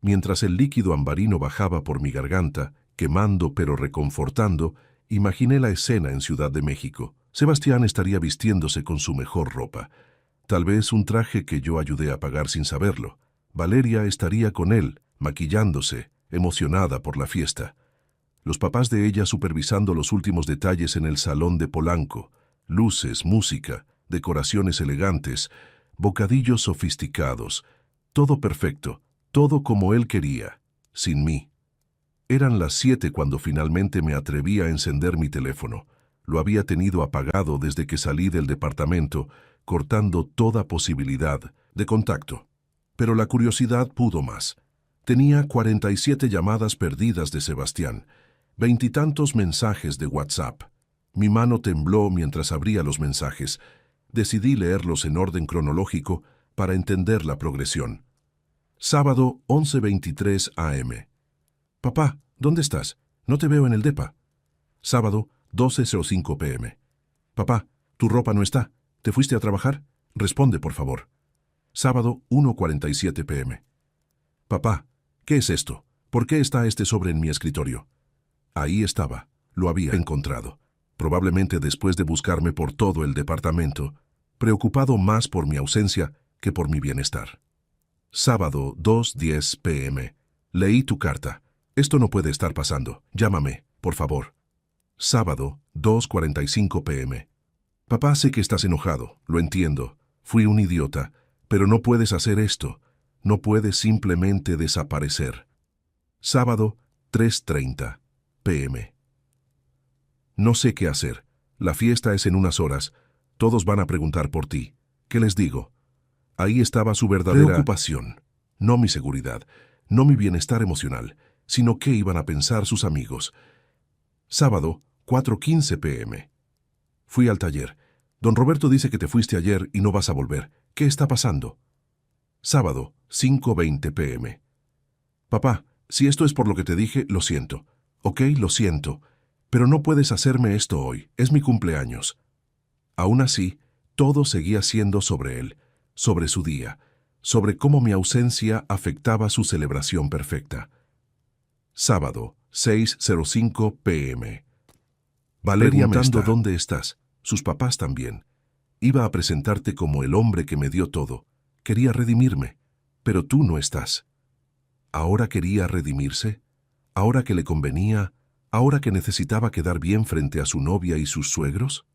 Mientras el líquido ambarino bajaba por mi garganta, quemando pero reconfortando, imaginé la escena en Ciudad de México. Sebastián estaría vistiéndose con su mejor ropa. Tal vez un traje que yo ayudé a pagar sin saberlo. Valeria estaría con él, maquillándose, emocionada por la fiesta. Los papás de ella supervisando los últimos detalles en el salón de Polanco. Luces, música, decoraciones elegantes, bocadillos sofisticados. Todo perfecto, todo como él quería, sin mí. Eran las 7 cuando finalmente me atreví a encender mi teléfono. Lo había tenido apagado desde que salí del departamento, cortando toda posibilidad de contacto. Pero la curiosidad pudo más. Tenía 47 llamadas perdidas de Sebastián, 20 y tantos mensajes de WhatsApp. Mi mano tembló mientras abría los mensajes. Decidí leerlos en orden cronológico para entender la progresión. Sábado, 11:23 a.m. Papá, ¿dónde estás? No te veo en el depa. Sábado, 12:05 p.m. Papá, tu ropa no está. ¿Te fuiste a trabajar? Responde, por favor. Sábado, 1:47 p.m. Papá, ¿qué es esto? ¿Por qué está este sobre en mi escritorio? Ahí estaba. Lo había encontrado. Probablemente después de buscarme por todo el departamento, preocupado más por mi ausencia que por mi bienestar. Sábado, 2:10 p.m. Leí tu carta. Esto no puede estar pasando. Llámame, por favor. Sábado, 2:45 p.m. Papá, sé que estás enojado, lo entiendo. Fui un idiota, pero no puedes hacer esto. No puedes simplemente desaparecer. Sábado, 3:30 p.m. No sé qué hacer. La fiesta es en unas horas. Todos van a preguntar por ti. ¿Qué les digo? Ahí estaba su verdadera preocupación. No mi seguridad, no mi bienestar emocional, sino qué iban a pensar sus amigos. Sábado, 4:15 p.m. Fui al taller. Don Roberto dice que te fuiste ayer y no vas a volver. ¿Qué está pasando? Sábado, 5:20 p.m. Papá, si esto es por lo que te dije, lo siento. Ok, lo siento. Pero no puedes hacerme esto hoy. Es mi cumpleaños. Aún así, todo seguía siendo sobre él, sobre su día, sobre cómo mi ausencia afectaba su celebración perfecta. Sábado, 6:05 p.m. Valeria me preguntando dónde estás. Sus papás también. Iba a presentarte como el hombre que me dio todo. Quería redimirme, pero tú no estás. ¿Ahora quería redimirse? ¿Ahora que le convenía? ¿Ahora que necesitaba quedar bien frente a su novia y sus suegros?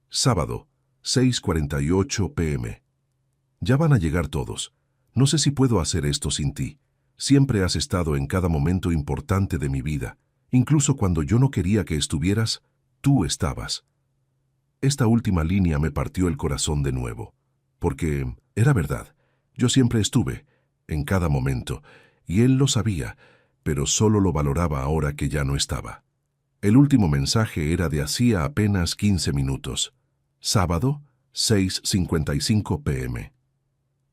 Sábado, 6:48 p.m. Ya van a llegar todos. No sé si puedo hacer esto sin ti. Siempre has estado en cada momento importante de mi vida. Incluso cuando yo no quería que estuvieras, tú estabas. Esta última línea me partió el corazón de nuevo. Porque era verdad. Yo siempre estuve, en cada momento, y él lo sabía, pero solo lo valoraba ahora que ya no estaba. El último mensaje era de hacía apenas 15 minutos. Sábado, 6:55 p.m.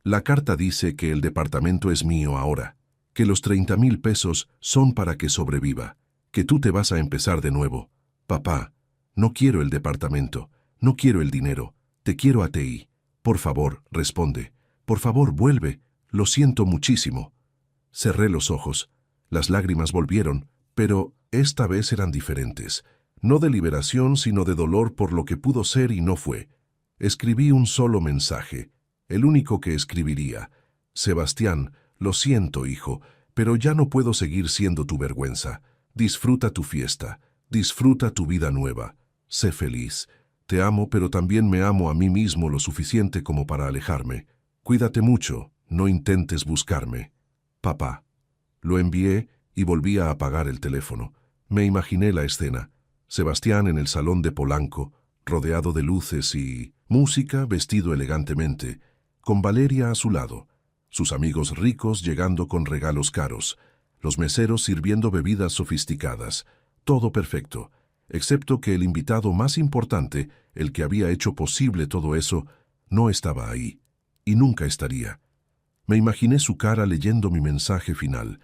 La carta dice que el departamento es mío ahora, que los 30,000 pesos son para que sobreviva, que tú te vas a empezar de nuevo. Papá, no quiero el departamento, no quiero el dinero, te quiero a ti. Por favor, responde. Por favor, vuelve. Lo siento muchísimo. Cerré los ojos. Las lágrimas volvieron, pero esta vez eran diferentes. No de liberación, sino de dolor por lo que pudo ser y no fue. Escribí un solo mensaje, el único que escribiría. Sebastián, lo siento, hijo, pero ya no puedo seguir siendo tu vergüenza. Disfruta tu fiesta, disfruta tu vida nueva. Sé feliz. Te amo, pero también me amo a mí mismo lo suficiente como para alejarme. Cuídate mucho, no intentes buscarme. Papá. Lo envié y volví a apagar el teléfono. Me imaginé la escena. Sebastián en el salón de Polanco, rodeado de luces y música, vestido elegantemente, con Valeria a su lado, sus amigos ricos llegando con regalos caros, los meseros sirviendo bebidas sofisticadas, todo perfecto, excepto que el invitado más importante, el que había hecho posible todo eso, no estaba ahí, y nunca estaría. Me imaginé su cara leyendo mi mensaje final,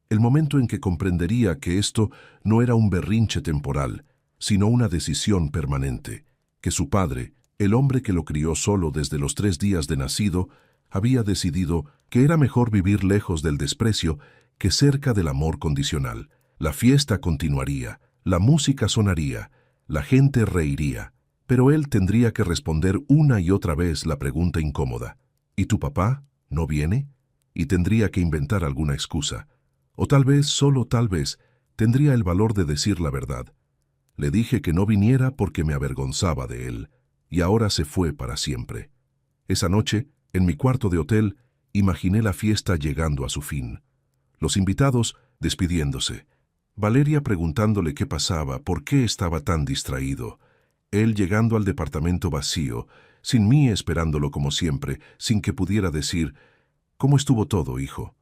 el momento en que comprendería que esto no era un berrinche temporal, sino una decisión permanente, que su padre, el hombre que lo crió solo desde los 3 días de nacido, había decidido que era mejor vivir lejos del desprecio que cerca del amor condicional. La fiesta continuaría, la música sonaría, la gente reiría, pero él tendría que responder una y otra vez la pregunta incómoda. ¿Y tu papá no viene? Y tendría que inventar alguna excusa. O tal vez, solo tal vez, tendría el valor de decir la verdad. Le dije que no viniera porque me avergonzaba de él, y ahora se fue para siempre. Esa noche, en mi cuarto de hotel, imaginé la fiesta llegando a su fin. Los invitados despidiéndose, Valeria preguntándole qué pasaba, por qué estaba tan distraído. Él llegando al departamento vacío, sin mí esperándolo como siempre, sin que pudiera decir, ¿cómo estuvo todo, hijo?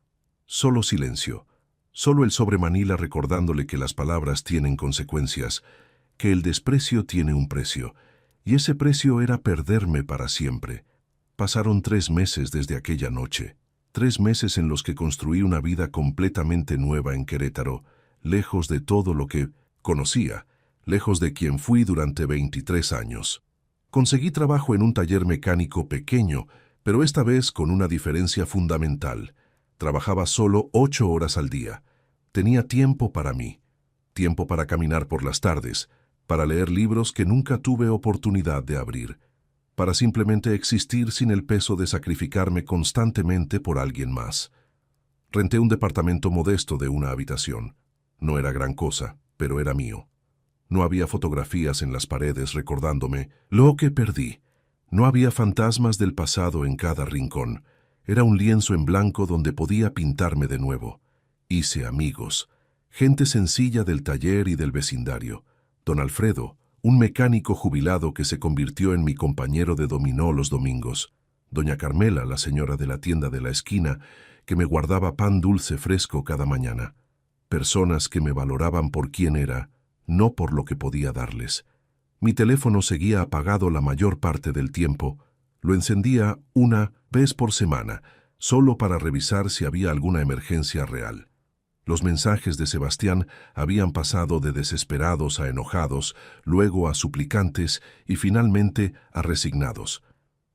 Solo silencio. Solo el sobre Manila recordándole que las palabras tienen consecuencias, que el desprecio tiene un precio, y ese precio era perderme para siempre. Pasaron 3 meses desde aquella noche, 3 meses en los que construí una vida completamente nueva en Querétaro, lejos de todo lo que conocía, lejos de quien fui durante 23 años. Conseguí trabajo en un taller mecánico pequeño, pero esta vez con una diferencia fundamental. Trabajaba solo 8 horas al día. Tenía tiempo para mí, tiempo para caminar por las tardes, para leer libros que nunca tuve oportunidad de abrir, para simplemente existir sin el peso de sacrificarme constantemente por alguien más. Renté un departamento modesto de una habitación. No era gran cosa, pero era mío. No había fotografías en las paredes recordándome lo que perdí. No había fantasmas del pasado en cada rincón. Era un lienzo en blanco donde podía pintarme de nuevo. Hice amigos, gente sencilla del taller y del vecindario. Don Alfredo, un mecánico jubilado que se convirtió en mi compañero de dominó los domingos. Doña Carmela, la señora de la tienda de la esquina, que me guardaba pan dulce fresco cada mañana. Personas que me valoraban por quién era, no por lo que podía darles. Mi teléfono seguía apagado la mayor parte del tiempo. Lo encendía una vez por semana, solo para revisar si había alguna emergencia real. Los mensajes de Sebastián habían pasado de desesperados a enojados, luego a suplicantes y finalmente a resignados.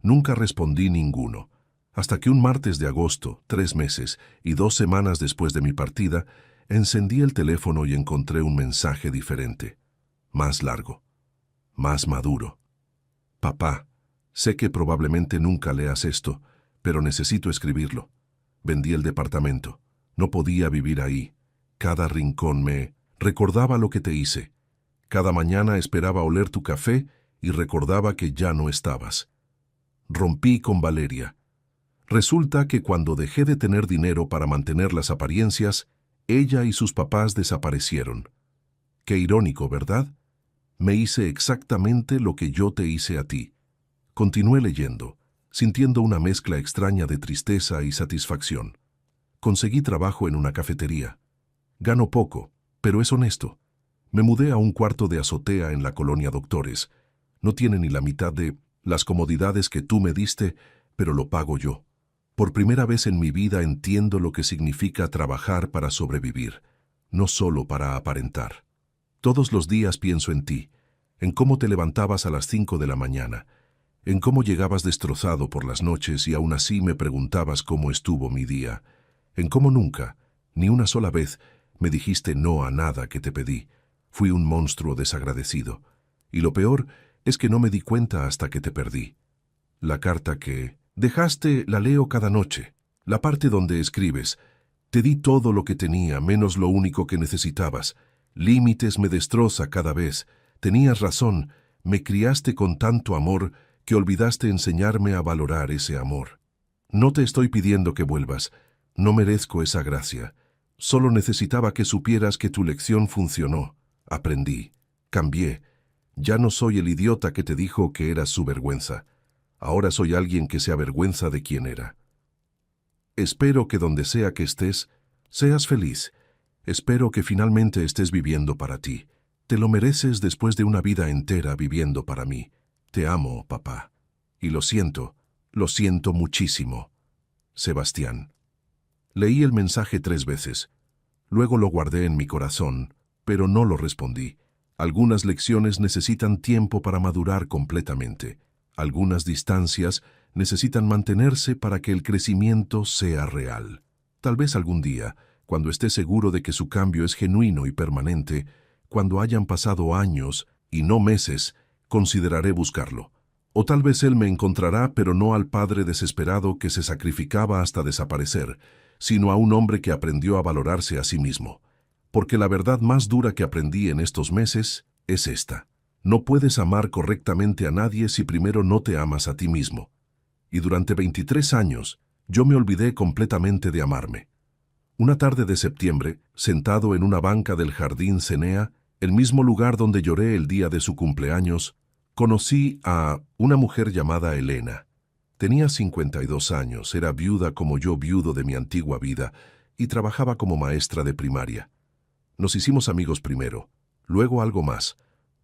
Nunca respondí ninguno, hasta que un martes de agosto, 3 meses y 2 semanas después de mi partida, encendí el teléfono y encontré un mensaje diferente, más largo, más maduro. Papá, sé que probablemente nunca leas esto, pero necesito escribirlo. Vendí el departamento. No podía vivir ahí. Cada rincón me recordaba lo que te hice. Cada mañana esperaba oler tu café y recordaba que ya no estabas. Rompí con Valeria. Resulta que cuando dejé de tener dinero para mantener las apariencias, ella y sus papás desaparecieron. Qué irónico, ¿verdad? Me hice exactamente lo que yo te hice a ti. Continué leyendo, sintiendo una mezcla extraña de tristeza y satisfacción. Conseguí trabajo en una cafetería. Gano poco, pero es honesto. Me mudé a un cuarto de azotea en la colonia Doctores. No tiene ni la mitad de las comodidades que tú me diste, pero lo pago yo. Por primera vez en mi vida entiendo lo que significa trabajar para sobrevivir, no solo para aparentar. Todos los días pienso en ti, en cómo te levantabas a las 5 de la mañana, en cómo llegabas destrozado por las noches y aún así me preguntabas cómo estuvo mi día, en cómo nunca, ni una sola vez, me dijiste no a nada que te pedí. Fui un monstruo desagradecido. Y lo peor es que no me di cuenta hasta que te perdí. La carta que dejaste la leo cada noche, la parte donde escribes. Te di todo lo que tenía, menos lo único que necesitabas. Límites me destroza cada vez. Tenías razón, me criaste con tanto amor que olvidaste enseñarme a valorar ese amor. No te estoy pidiendo que vuelvas, no merezco esa gracia. Solo necesitaba que supieras que tu lección funcionó. Aprendí, cambié. Ya no soy el idiota que te dijo que eras su vergüenza. Ahora soy alguien que se avergüenza de quién era. Espero que donde sea que estés, seas feliz. Espero que finalmente estés viviendo para ti. Te lo mereces después de una vida entera viviendo para mí. Te amo, papá. Y lo siento muchísimo. Sebastián. Leí el mensaje 3 veces. Luego lo guardé en mi corazón, pero no lo respondí. Algunas lecciones necesitan tiempo para madurar completamente. Algunas distancias necesitan mantenerse para que el crecimiento sea real. Tal vez algún día, cuando esté seguro de que su cambio es genuino y permanente, cuando hayan pasado años y no meses, consideraré buscarlo. O tal vez él me encontrará, pero no al padre desesperado que se sacrificaba hasta desaparecer, sino a un hombre que aprendió a valorarse a sí mismo. Porque la verdad más dura que aprendí en estos meses es esta. No puedes amar correctamente a nadie si primero no te amas a ti mismo. Y durante 23 años, yo me olvidé completamente de amarme. Una tarde de septiembre, sentado en una banca del jardín Cenea, el mismo lugar donde lloré el día de su cumpleaños, conocí a una mujer llamada Elena. Tenía 52 años, era viuda como yo viudo de mi antigua vida y trabajaba como maestra de primaria. Nos hicimos amigos primero, luego algo más.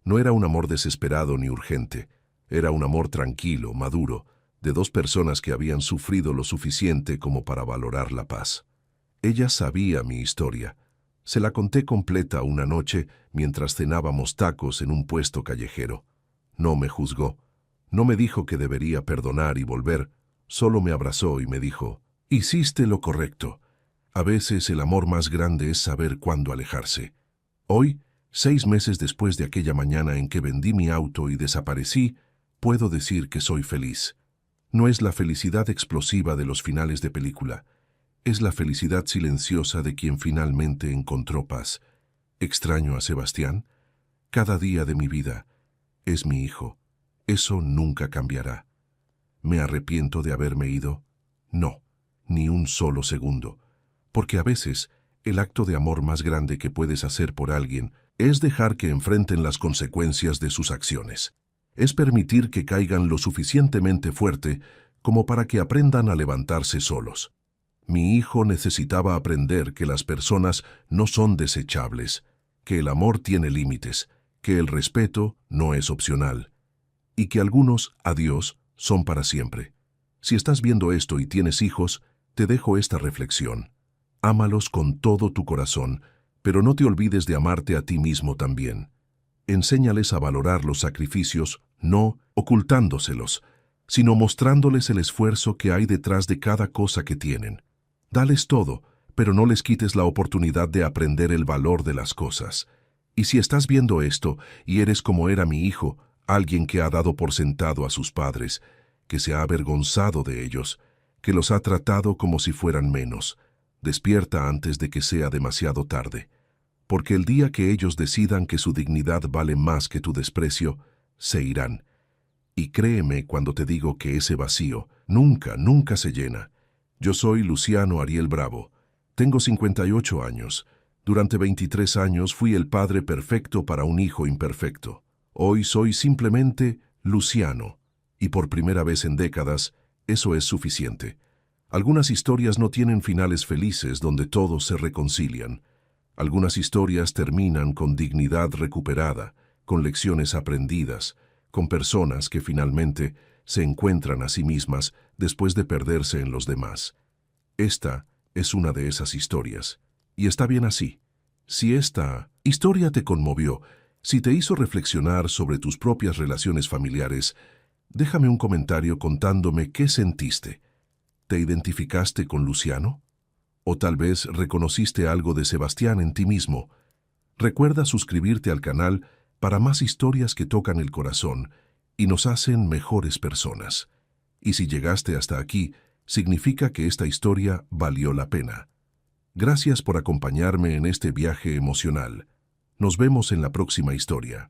No era un amor desesperado ni urgente, era un amor tranquilo, maduro, de dos personas que habían sufrido lo suficiente como para valorar la paz. Ella sabía mi historia. Se la conté completa una noche mientras cenábamos tacos en un puesto callejero. No me juzgó. No me dijo que debería perdonar y volver. Solo me abrazó y me dijo, «Hiciste lo correcto. A veces el amor más grande es saber cuándo alejarse». Hoy, 6 meses después de aquella mañana en que vendí mi auto y desaparecí, puedo decir que soy feliz. No es la felicidad explosiva de los finales de película. Es la felicidad silenciosa de quien finalmente encontró paz. ¿Extraño a Sebastián? Cada día de mi vida. Es mi hijo. Eso nunca cambiará. ¿Me arrepiento de haberme ido? No, ni un solo segundo. Porque a veces, el acto de amor más grande que puedes hacer por alguien es dejar que enfrenten las consecuencias de sus acciones. Es permitir que caigan lo suficientemente fuerte como para que aprendan a levantarse solos. Mi hijo necesitaba aprender que las personas no son desechables, que el amor tiene límites, que el respeto no es opcional, y que algunos adiós son para siempre. Si estás viendo esto y tienes hijos, te dejo esta reflexión. Ámalos con todo tu corazón, pero no te olvides de amarte a ti mismo también. Enséñales a valorar los sacrificios, no ocultándoselos, sino mostrándoles el esfuerzo que hay detrás de cada cosa que tienen. Dales todo, pero no les quites la oportunidad de aprender el valor de las cosas. Y si estás viendo esto y eres como era mi hijo, alguien que ha dado por sentado a sus padres, que se ha avergonzado de ellos, que los ha tratado como si fueran menos, despierta antes de que sea demasiado tarde. Porque el día que ellos decidan que su dignidad vale más que tu desprecio, se irán. Y créeme cuando te digo que ese vacío nunca, nunca se llena. Yo soy Luciano Ariel Bravo. Tengo 58 años. Durante 23 años fui el padre perfecto para un hijo imperfecto. Hoy soy simplemente Luciano. Y por primera vez en décadas, eso es suficiente. Algunas historias no tienen finales felices donde todos se reconcilian. Algunas historias terminan con dignidad recuperada, con lecciones aprendidas, con personas que finalmente se encuentran a sí mismas después de perderse en los demás. Esta es una de esas historias. Y está bien así. Si esta historia te conmovió, si te hizo reflexionar sobre tus propias relaciones familiares, déjame un comentario contándome qué sentiste. ¿Te identificaste con Luciano? ¿O tal vez reconociste algo de Sebastián en ti mismo? Recuerda suscribirte al canal para más historias que tocan el corazón y nos hacen mejores personas. Y si llegaste hasta aquí, significa que esta historia valió la pena. Gracias por acompañarme en este viaje emocional. Nos vemos en la próxima historia.